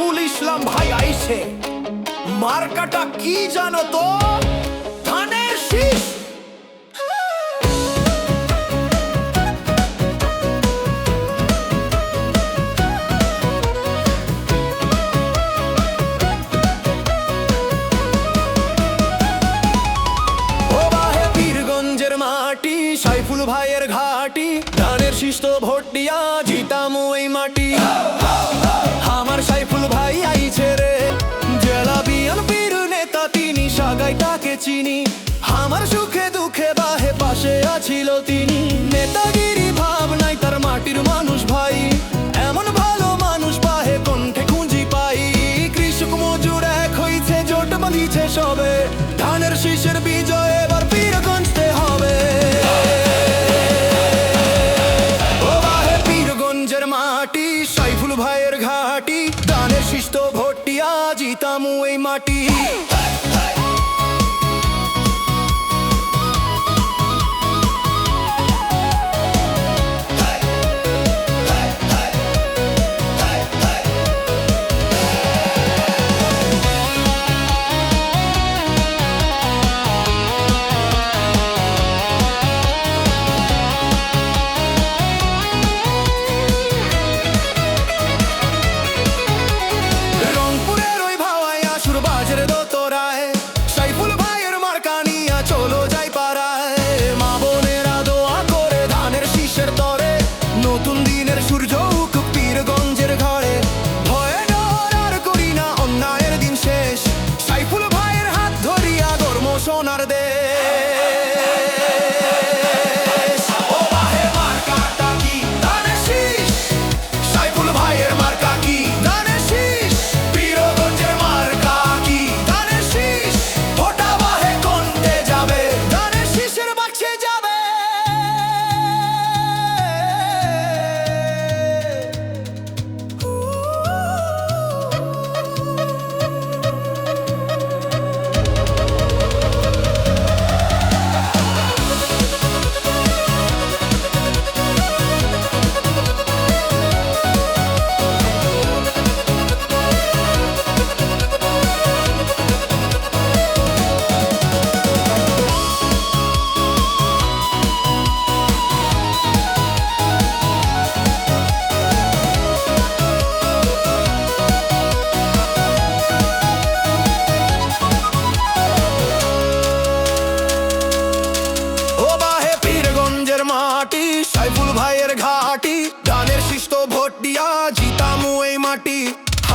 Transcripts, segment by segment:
সাইফুল ইসলাম ভাই আইছে। মার্কাটা কি জানো তো? ধানের শীষ। সাইফুল ভাইয়ের ঘাটি, ধানের শীষ তো ভোট দিয়া জিতামু এই মাটি। আমার সাইফুল ভাই আইছে রে, জেলা বিএনপির নেতা তিনি, সাগাই তাকে চিনি। আমার সুখে দুঃখে বাহে পাশে আছিল তিনি। নেতাগিরি ভাব নাই তার, মাটির মানুষ ভাই। এমন ভালো মানুষ পাহে কণ্ঠে খুঁজি পাই। কৃষক মজুর এক হইছে, জোট বাঁধিছে সবে। ধানের শীষের বিজয় এবার পীরগঞ্জতে হবে। সাইফুল ভাইয়ের ঘাটি, ধানের শীষ তো ভোট দিয়া জিতামু এই মাটি। সাইফুল ভাইয়ের ঘাটি, ধানের শীষ তো ভোট দিয়া জিতামু এই মাটি।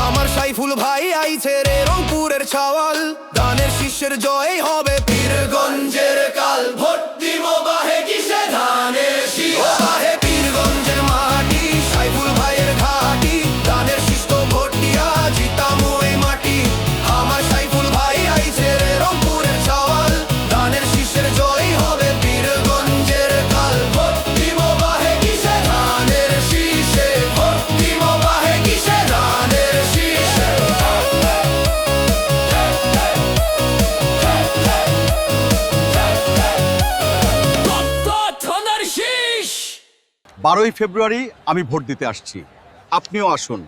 আমার সাইফুল ভাই আইছে রে, রংপুরের ছাওয়াল। ধানের শীষের জয় হবে পীরগঞ্জের কাল। ভোট দিব বাহে কিসে ধানের শীষ। বাহে পীরগঞ্জের মাটি, সাইফুল ভাইয়ের ঘাটি, ধানের শীষ তো ভোট দিয়া জিতামু এই মাটি। আমার সাইফুল ভাই আইছে রে, রংপুরের ছাওয়াল। ধানের শীষের জয় হবে পীরগঞ্জের কাল। বারোই ফেব্রুয়ারি আমি ভোট দিতে আসছি, আপনিও আসুন।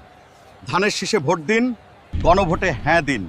ধানের শীষে ভোট দিন, গণভোটে হ্যাঁ দিন।